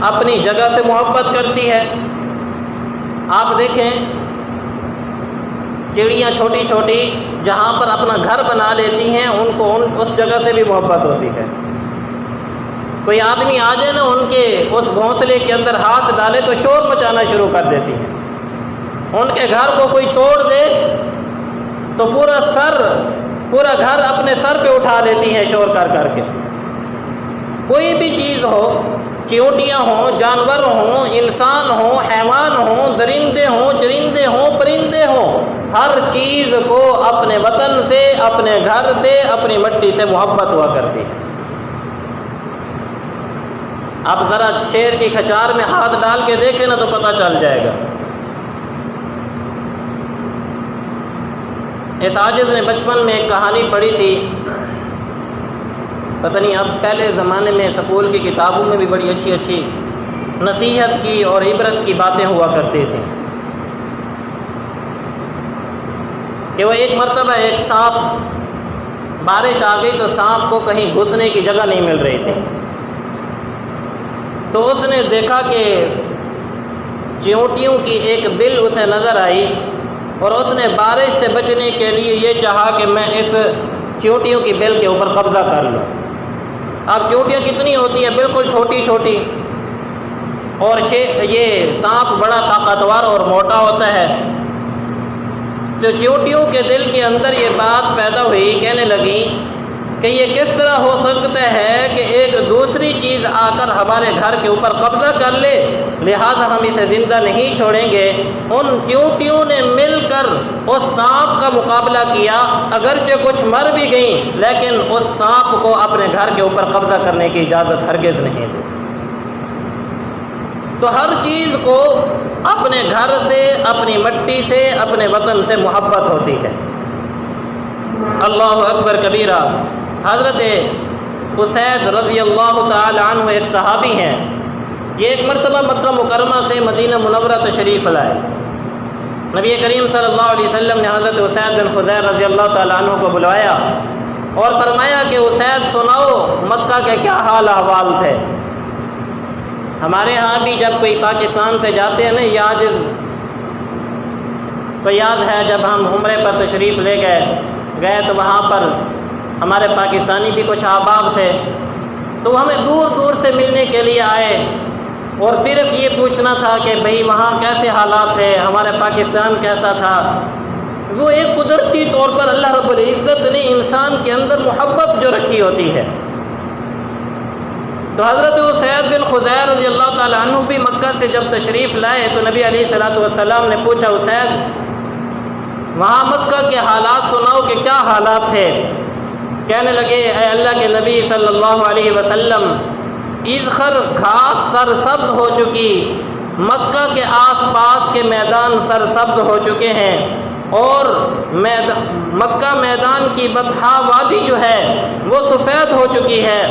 اپنی جگہ سے محبت کرتی ہے۔ آپ دیکھیں چڑیاں چھوٹی چھوٹی جہاں پر اپنا گھر بنا لیتی ہیں ان کو اس جگہ سے بھی محبت ہوتی ہے۔ کوئی آدمی آ جائے نا ان کے اس گھونسلے کے اندر ہاتھ ڈالے تو شور مچانا شروع کر دیتی ہیں۔ ان کے گھر کو کوئی توڑ دے تو پورا گھر اپنے سر پہ اٹھا لیتی ہیں شور کر کر کے۔ کوئی بھی چیز ہو، چیونٹیاں ہوں، جانور ہوں، انسان ہوں، حیوان ہوں، درندے ہوں، چرندے ہوں، پرندے ہوں، ہر چیز کو اپنے وطن سے، اپنے گھر سے، اپنی مٹی سے محبت ہوا کرتی ہے۔ اب ذرا شیر کی کھچار میں ہاتھ ڈال کے دیکھیں نا تو پتہ چل جائے گا۔ اس عاجز نے بچپن میں ایک کہانی پڑھی تھی، پتہ نہیں اب پہلے زمانے میں سکول کی کتابوں میں بھی بڑی اچھی اچھی نصیحت کی اور عبرت کی باتیں ہوا کرتی تھیں کہ وہ ایک مرتبہ ایک سانپ، بارش آ گئی تو سانپ کو کہیں گھسنے کی جگہ نہیں مل رہی تھی، تو اس نے دیکھا کہ چیونٹیوں کی ایک بل اسے نظر آئی اور اس نے بارش سے بچنے کے لیے یہ چاہا کہ میں اس چیونٹیوں کی بل کے اوپر قبضہ کر لوں۔ اب چیونٹیاں کتنی ہوتی ہیں؟ بالکل چھوٹی چھوٹی، اور یہ سانپ بڑا طاقتور اور موٹا ہوتا ہے۔ تو چیونٹیوں کے دل کے اندر یہ بات پیدا ہوئی، کہنے لگی کہ یہ کس طرح ہو سکتا ہے کہ ایک دوسری چیز آ کر ہمارے گھر کے اوپر قبضہ کر لے، لہٰذا ہم اسے زندہ نہیں چھوڑیں گے۔ ان چیونٹیوں نے مل کر اس سانپ کا مقابلہ کیا، اگرچہ کچھ مر بھی گئیں لیکن اس سانپ کو اپنے گھر کے اوپر قبضہ کرنے کی اجازت ہرگز نہیں دی۔ تو ہر چیز کو اپنے گھر سے، اپنی مٹی سے، اپنے وطن سے محبت ہوتی ہے۔ اللہ اکبر کبیرہ۔ حضرت اسید رضی اللہ تعالی عنہ ایک صحابی ہیں، یہ ایک مرتبہ مکہ مکرمہ سے مدینہ منورہ تشریف لائے۔ نبی کریم صلی اللہ علیہ وسلم نے حضرت اسید بن خضیر رضی اللہ تعالی عنہ کو بلوایا اور فرمایا کہ اسید سناؤ مکہ کے کیا حال احوال تھے۔ ہمارے ہاں بھی جب کوئی پاکستان سے جاتے ہیں نا یاد ہے جب ہم عمرے پر تشریف لے گئے تو وہاں پر ہمارے پاکستانی بھی کچھ احباب تھے، تو ہمیں دور دور سے ملنے کے لیے آئے اور صرف یہ پوچھنا تھا کہ بھئی وہاں کیسے حالات تھے، ہمارے پاکستان کیسا تھا۔ وہ ایک قدرتی طور پر اللہ رب العزت نے انسان کے اندر محبت جو رکھی ہوتی ہے۔ تو حضرت اسید بن خضیر رضی اللہ تعالیٰ عنہ بھی مکہ سے جب تشریف لائے تو نبی علیہ الصلوۃ والسلام نے پوچھا اسید وہاں مکہ کے حالات سناؤ کہ کیا حالات تھے۔ کہنے لگے اے اللہ کے نبی صلی اللہ علیہ وسلم، اذخر گھاس سرسبز ہو چکی، مکہ کے آس پاس کے میدان سرسبز ہو چکے ہیں، اور مکہ میدان کی بطحا وادی جو ہے وہ سفید ہو چکی ہے۔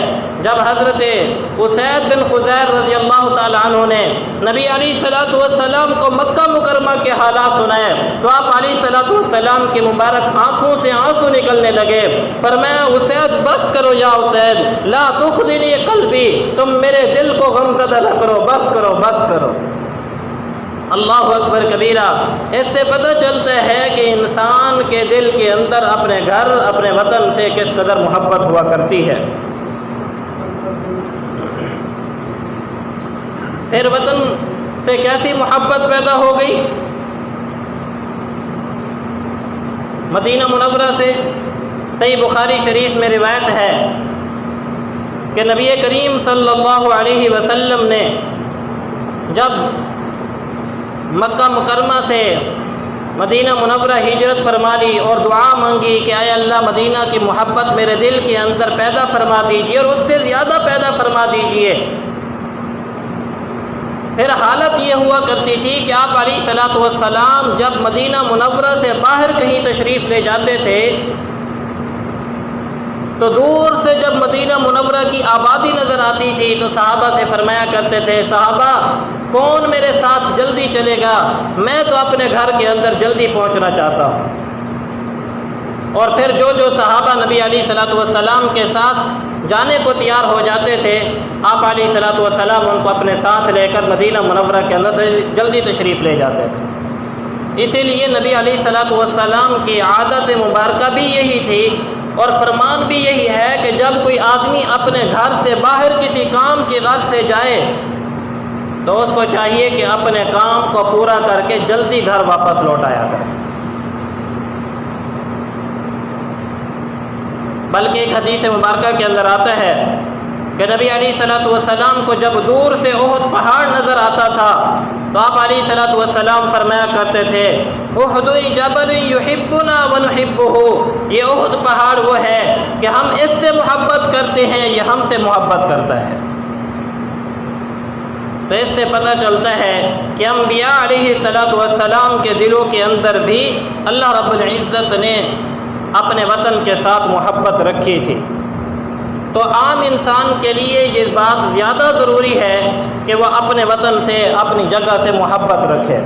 جب حضرت اسید بن خضیر رضی اللہ تعالیٰ عنہ نے نبی علیہ الصلوۃ والسلام کو مکہ مکرمہ کے حالات سنائے تو آپ علیہ الصلوۃ والسلام کی مبارک آنکھوں سے آنسو نکلنے لگے۔ فرمایا اسید بس کرو یا اسید، لا تخزنی قلبی، تم میرے دل کو غمزدہ نہ کرو، بس کرو بس کرو۔ اللہ اکبر کبیرہ۔ اس سے پتہ چلتا ہے کہ انسان کے دل کے اندر اپنے گھر، اپنے وطن سے کس قدر محبت ہوا کرتی ہے۔ پھر وطن سے کیسی محبت پیدا ہو گئی؟ مدینہ منورہ سے صحیح بخاری شریف میں روایت ہے کہ نبی کریم صلی اللہ علیہ وسلم نے جب مکہ مکرمہ سے مدینہ منورہ ہجرت فرما لی اور دعا مانگی کہ اے اللہ مدینہ کی محبت میرے دل کے اندر پیدا فرما دیجیے اور اس سے زیادہ پیدا فرما دیجیے، پھر حالت یہ ہوا کرتی تھی کہ آپ علیہ الصلوۃ والسلام جب مدینہ منورہ سے باہر کہیں تشریف لے جاتے تھے تو دور سے جب مدینہ منورہ کی آبادی نظر آتی تھی تو صحابہ سے فرمایا کرتے تھے صحابہ کون میرے ساتھ جلدی چلے گا، میں تو اپنے گھر کے اندر جلدی پہنچنا چاہتا ہوں۔ اور پھر جو صحابہ نبی علیہ الصلوۃ والسلام کے ساتھ جانے کو تیار ہو جاتے تھے، آپ علیہ الصلوۃ والسلام ان کو اپنے ساتھ لے کر مدینہ منورہ کے اندر جلدی تشریف لے جاتے تھے۔ اسی لیے نبی علیہ الصلوۃ والسلام کی عادت مبارکہ بھی یہی تھی اور فرمان بھی یہی ہے کہ جب کوئی آدمی اپنے گھر سے باہر کسی کام کی غرض سے جائے تو اس کو چاہیے کہ اپنے کام کو پورا کر کے جلدی گھر واپس لوٹ آیا کرے۔ بلکہ ایک حدیث مبارکہ کے اندر آتا ہے کہ نبی علیہ الصلوۃ والسلام کو جب دور سے احد پہاڑ نظر آتا تھا تو آپ علیہ الصلوۃ والسلام فرمایا کرتے تھے احد جبل یحبنا ونحبہ، یہ احد پہاڑ وہ ہے کہ ہم اس سے محبت کرتے ہیں، یہ ہم سے محبت کرتا ہے۔ تو اس سے پتہ چلتا ہے کہ انبیاء علیہ الصلوۃ والسلام کے دلوں کے اندر بھی اللہ رب العزت نے اپنے وطن کے ساتھ محبت رکھی تھی۔ تو عام انسان کے لیے یہ بات زیادہ ضروری ہے کہ وہ اپنے وطن سے، اپنی جگہ سے محبت رکھے۔